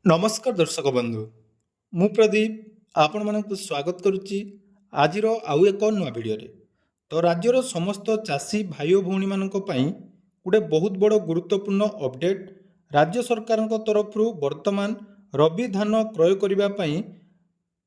नमस्कार दर्शक बंधु मु प्रदीप आपण मानक स्वागत करुच्ची आजिर आउ एक नुआ भिडियो तो राज्यर समस्त चाषी भाई और भौणी मानक पई गोटे बहुत बड़ गुरुत्वपूर्ण अपडेट राज्य सरकार तरफ वर्तमान रबी धान क्रय करने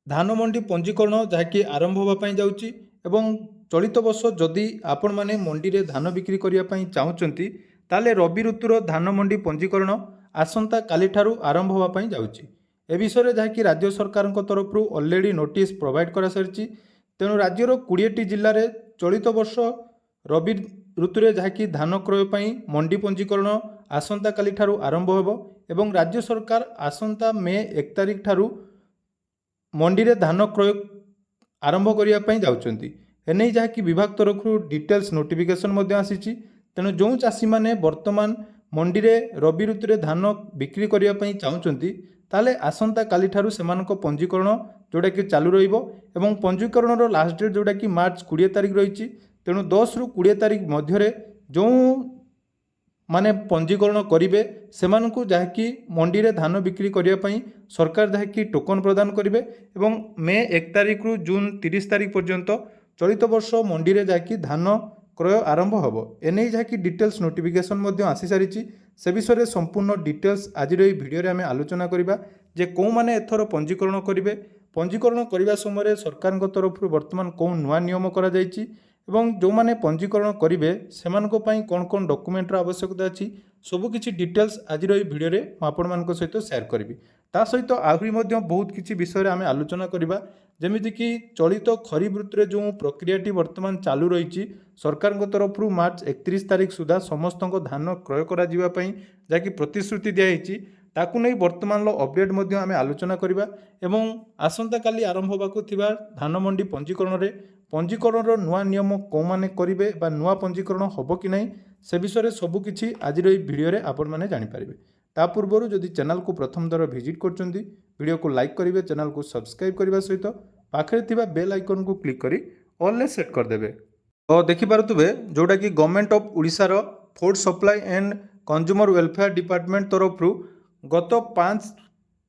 धान मंडी पंजीकरण जहाँकि आरंभ होगापी जाऊँगी एवं चलित वर्ष जदि आपण मैंने मंडी में धान बिक्री करने चाहूँगी ताले रबी ऋतुर धान मंडी पंजीकरण आसंता काली ठारू आरंभ होगापी जाऊँगी ए विषय जहाँकि राज्य सरकार तरफ अलरेडी नोटिस प्रोवाइड कर सारी तेणु राज्यर 20टी जिले में चलित वर्ष रबी ऋतु जहाँकि धान क्रय मंडी पंजीकरण आसंता काली ठारू आरंभ हो एवं राज्य सरकार आसंता मे 1 तारिख ठारू मंडी रे धान क्रय आरंभ करने जाउछंती एने जहाँकि विभाग तरफ डिटेल्स नोटिफिकेशन आसी तेणु जो चाषी मैंने वर्तमान मंडी रे रबी ऋतु रे धान बिक्री करने चाहूँगी ताले आसंता काली ठारू सेमानक पंजीकरण जोटा कि चालू रहिबो एवं पंजीकरण रो लास्ट डेट जोटा कि मार्च 20 तारिख रही तेणु 10 रु 20 तारिख मध्य जो माने पंजीकरण करेंगे से जहाँकि मंडी रे धान बिक्री करने सरकार जहाँकि टोकन प्रदान करेंगे एवं मे 1 तारिख रु जून 30 तारिख पर्यंत चलित वर्ष मंडी रे जहाँकि धान क्रय आरंभ होब एने जहाँकि डिटेल्स नोटिफिकेशन आसी सारी से विषय संपूर्ण डिटेल्स आज भिडियो आम आलोचना करवा जे कौ मैंने एथर पंजीकरण करेंगे पंजीकरण करने समय सरकार तरफ वर्तमान कौन नुआ नियम करा जायछि एवं जो मैंने पंजीकरण करेंगे से कौन कौन डॉक्यूमेंटर आवश्यकता अच्छी सबकि डिटेल्स आज भिडियो आपण मान सहित शेयर करी ता सहित आहरी बहुत किसी विषय आम आलोचना करवा जमीक चलित खरीफ ऋतु जो प्रक्रियाटी वर्तमान चालू रही सरकार तरफ मार्च 31 तारिख सुधा समस्त धान क्रय करा जहाँकि प्रतिश्रुति दिखाई ताकू नहीं वर्तमान अपडेट आम आलोचना करवा एवं आसंता काली आरंभ होगा धान मंडी पंजीकरण नुआ नियम कौ माने करेंगे नुआ पंजीकरण हम कि नहीं से विषय सबकि आज भिडियो आपण मैंने जानीपारे ता पूर्व जदि चैनल को प्रथम थर विजिट करछंती वीडियो को लाइक करेंगे चैनल को सब्सक्राइब करने सहित पाखे थिबा बेल आइकन को क्लिक करी ऑल ले सेट करदेवे तो देखिपे जोटा कि गवर्नमेंट ऑफ ओडिशा रो food supply and consumer welfare department तरफ गत 5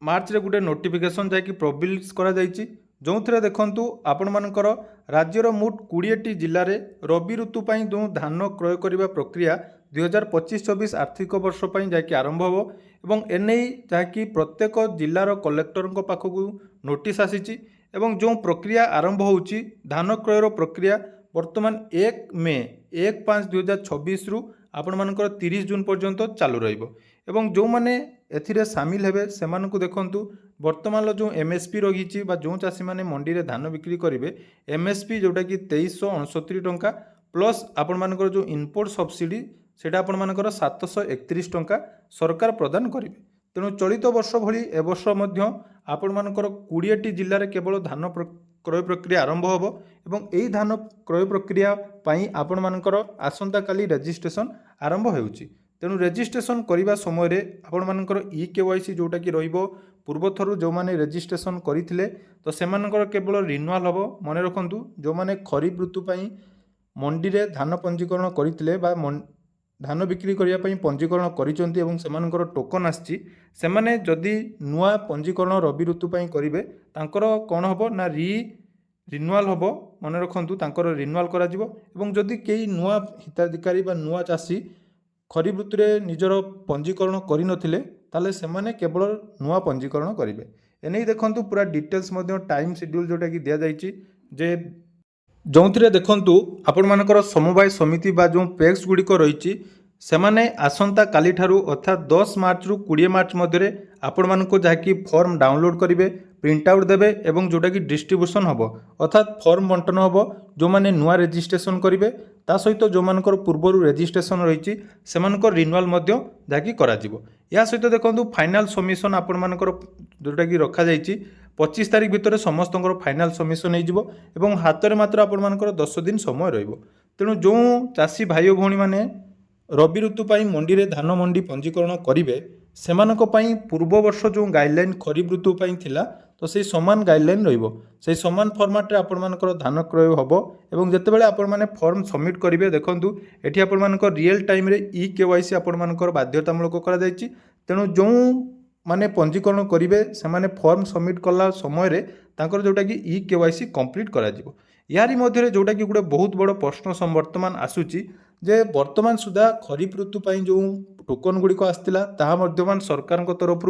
मार्च रे गोटे नोटिफिकेशन जहाँकि पब्लिश करा जायछि जो थे देखु आपण मानकर राज्यर मोट 20टी जिले में रबी ऋतु जो धान क्रय करने प्रक्रिया 2025-24 आर्थिक वर्ष जहाँकि आरंभ हो एवं एने जहाँकि प्रत्येक जिलार कलेक्टर पाखक नोटिस आसी जो प्रक्रिया आरंभ होउची धान क्रयर प्रक्रिया वर्तमान 1 मे 1/5/2026 रु आपण मानकर 30 जून पर्यंत चालू रहिबो एवं जो माने एथिरे सामिल हेबे सेमानकु देखंतु वर्तमान जो एमएसपी रही जो चाषी मैंने मंडी रे धान बिक्री करेंगे एमएसपी जोटा कि 2369 टंका प्लस आपण मानकर जो इनपुट सब्सिडी सेटा आपण मानकर 731 टंका सरकार प्रदान करेंगे तेणु चलित वर्ष भली ए वर्ष मध्य आपण मानकर 20टी जिले में केवल धान क्रय प्रक्रिया आरंभ होब एवं यही धान क्रय प्रक्रिया पई आपण मानकर आसंता काली रजिस्ट्रेशन आरंभ होउची तेणु रजिस्ट्रेशन करने समय आपण मानकर केवाईसी जोटा कि रहिबो पूर्वथर जो मैंने रजिस्ट्रेशन करते तो से केवल रिन्यूअल हम मन रखु जो मैंने खरीफ ऋतु मंडी रे धान पंजीकरण करते धान बिक्री करने पंजीकरण कर टोकन आसी जदि नुआ पंजीकरण रबी ऋतु करेंगे कौन हम ना रिन्यूअल हम मन रखु रिन्यूअल करी कई नुआ हिताधिकारी नुआ चाषी खरीफ ऋतु रे निजर पंजीकरण करनथिले ताले सेमाने केवल नुआ पंजीकरण करेंगे एने देखंतु पूरा डिटेल्स टाइम शेड्यूल जोटा कि दिया जायछि जे जो देखंतु आपण मानकर समवाय समिति बा जो पैक्स गुड़िक रही सेमाने आसंता काली ठारू अर्थात 10 मार्च रु 20 मार्च मध्य आपण मानको जहाँकि फॉर्म डाउनलोड करेंगे प्रिंट आउट देवे एवं जोटा कि डिस्ट्रीब्यूशन हम अर्थात फॉर्म बंटन हम जो मैंने नुआ रजिस्ट्रेशन करेंगे ता सहित जो मानकर पूर्व रजिस्ट्रेशन रही से रिन्यूअल जहाँकि या सहित देखो फाइनाल सबमिशन आपण मानकर जोटा कि रखा जायछि 25 तारिख भितर समस्त फाइनाल सबमिशन हो हाथ में मात्र आपण मानकर 10 दिन समय रहिबो तेणु जो चाषी भाई भौणी माने रबी ऋतु मंडी रे धान मंडी पंजीकरण करेंगे सेमानक पई पूर्व वर्ष जो गाइडलाइन खरीफ ऋतु थिला तो से समान गाइडलाइन रहिबो से समान फॉर्मेट रे आपण मानकर धान क्रय हबो एवं जेतेबेले आपण माने फॉर्म सबमिट करेंगे देखंतु एठी आपण मानकर रियल टाइम रे केवाईसी आपण मानकर बाध्यतामूलक करा जायछि तेणु जो माने पंजीकरण करेंगे से फॉर्म सबमिट कला समय तांकर जोटा कि ई-केवाईसी कंप्लीट करा जिवो। यारी मध्य जोटा कि गोटे बहुत बड़ प्रश्न वर्तमान आसूची जे वर्तमान सुधा खरीफ ऋतु पाई जो टोकन गुड़िक आसला ताहा वर्तमान सरकार तरफ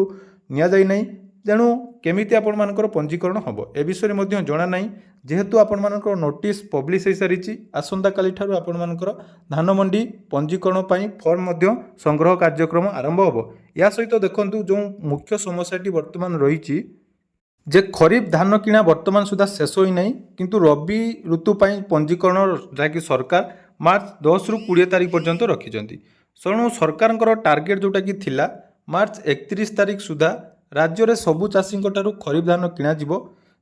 निया जाई नहीं, तेणु केमिति आपण मानकर पंजीकरण हम ए विषय में जना ना जेहेतु आपण मानकर नोटिस पब्लिश हो सारी आसंता काली ठारू आपण मानकर धान मंडी पंजीकरण पाई फॉर्म संग्रह कार्यक्रम आरंभ हम। या सहित देखंतु जो मुख्य समस्याटी वर्तमान रही जे खरीफ धान किणा वर्तमान सुधा शेष होई नहीं, किंतु रबी ऋतु पाई पंजीकरण जहाँकि सरकार मार्च 10 रु 20 तारीख पर्यंत रखिंट। तेणु सरकार टार्गेट जोटा कि थिला मार्च 31 तारीख सुधा राज्य में सबु चाषी खरीफ धान किणा जिवो।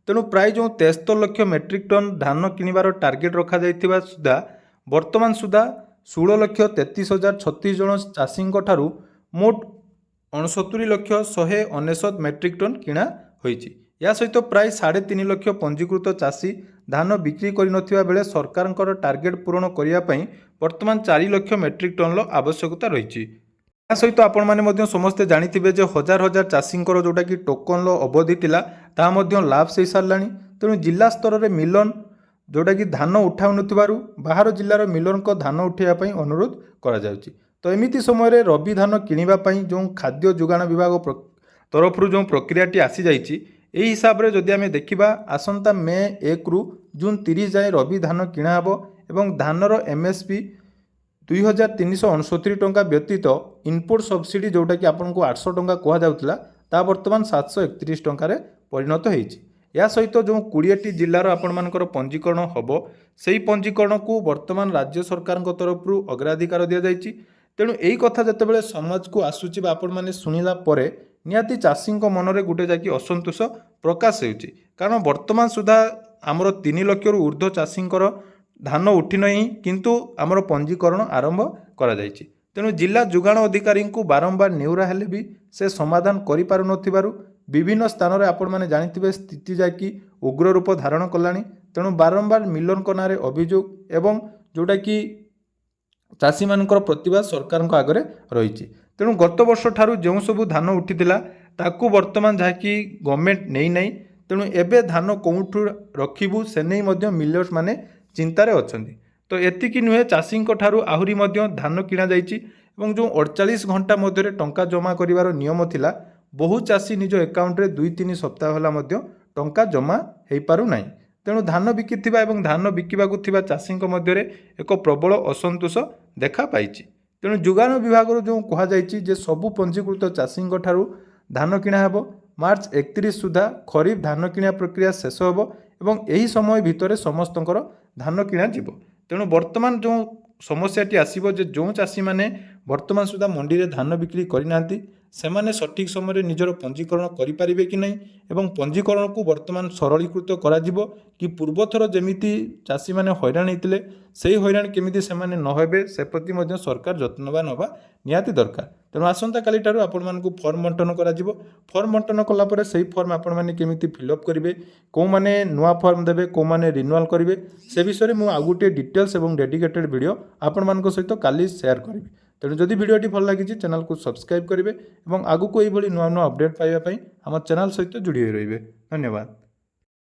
तेणु प्राय जो 73 लाख मेट्रिक टन धान किणवार टार्गेट रखा जाइथिबा सुधा वर्तमान सुधा 16,33,036 जन चाषी मोट 69,199 मेट्रिक टन किणा होईची। या सहित प्राय 3.5 लाख पंजीकृत चाषी धान बिक्री कर बेले सरकार टार्गेट पूरण करने वर्तमान 4 लाख मेट्रिक टन आवश्यकता रही। या सहित आपण मैंने समस्ते जानी जे हजार हजार चाषी जोटा कि टोकन अवधि थिला ताहा लाभ से सारा। तेणु जिला स्तर में मिलन जोटा कि धान उठाऊ नथिबारु बाहर जिलार मिलन को धान उठाइबा अनुरोध करा जाउची। तो एमिति समय रबी धान किनिबा पई जो खाद्य जोगाण विभाग तरफ जो प्रक्रियाटी आसी जाइची एही हिसाब रे जदि आमे देखिबा आसंता मे 1 रु जून 30 जाए रबी धान किणा हबो एवं धानर एमएसपी 2,369 टंका व्यतीत इनपुट सब्सिडी जोटा कि आपको 800 टंका कह जाउतला ता वर्तमान 731 टंकार परिणत होईची। या सहित जो 20टी जिलार आपण मानकर पंजीकरण हबो सेही पंजीकरण को वर्तमान राज्य सरकार तरफ अग्राधिकार दिया जाइची। तेणु यही कथा जितेबाला समाज को आसूची बा आपण माने सुनिला परे निहाती चाषी मनरे गोटे जाकि असंतोष प्रकाश होउची, कारण वर्तमान सुधा आमर 3 लाख रु ऊर्ध्व चाषी धान उठी नहीं, किंतु आमर पंजीकरण आरंभ करा जाइची। तेणु जिला जोगाण अधिकारी को बारंबार नेउरा हेले भी से समाधान करि पारु नथिबारु विभिन्न स्थान में आपण मैंने जानिथिबे स्थिति जाकि उग्र रूप धारण कलानी। तेणु बारंबार मिलन कनारे अभियोग एवं जोटा कि चाषी मानकर प्रतिवाद सरकार आगे रही। तेणु गत वर्ष ठारू जो सबू धान उठीला ताकू वर्तमान जहाँकि गवर्नमेंट नहीं नहीं, तेणु एबे धान कौठू रखिबू से नहीं मिलर्स माने चिंतार अच्छी। तो एतिकी नुहे चाषी ठारू आहुरी धान किणा जाइछि एवं जो 48 घंटा मध्य टंका जमा करिवार नियम थिला बहु चाषी निज एकाउंट रे 2-3 सप्ताह होला टंका जमा हो पारु नाही। तेणु धान बिकिथिबा एवं धान बिकिबाकु थिबा चाषी मध्य एक प्रबल असंतोष देखा पाइछि। तेणु जोगाण विभाग जो कहा जाइछि जे सबु पंजीकृत चाषी ठारू धान किणा हेबो मार्च 31 सुधा खरीफ धान किणा प्रक्रिया शेष हेबो एवं एही समय भितर समस्तंकर धान किणा जिवो। तेणु वर्तमान जो समस्याटी आसीबो जे जो चाषी माने वर्तमान सुधा मंडी रे धान बिक्री करिनांती सेमाने सठिक समय निजर पंजीकरण करिपारिबे कि नहीं एवं पंजीकरण को वर्तमान सरलीकृत करा जिवो कि पूर्वथर जेमिति चाषी माने हैरान होइतिले सेही हैरान केमिति सेमाने न हेबे से प्रति मध्य सरकार यत्नवान होबा निहाती दरकार। तेणु आसंता काली ठारू आपण मानकु फॉर्म बंटन करा जिवो। फॉर्म बंटन कला परे सेही फॉर्म आपण माने केमिति फिलअप करिवे, को माने नुआ फॉर्म देबे, को माने रिन्यूअल करिवे, से विषय में मु आ गुटे डिटेल्स एवं डेडिकेटेड वीडियो आपण मानक सहित काली शेयर करिवे। तेणु जदि वीडियोटी भल लगी चैनल को सब्सक्राइब करेंगे और आगू को ये नुआ नुआ अपडेट पाइबा आम चैनल सहित जोड़ी रहिबे। धन्यवाद।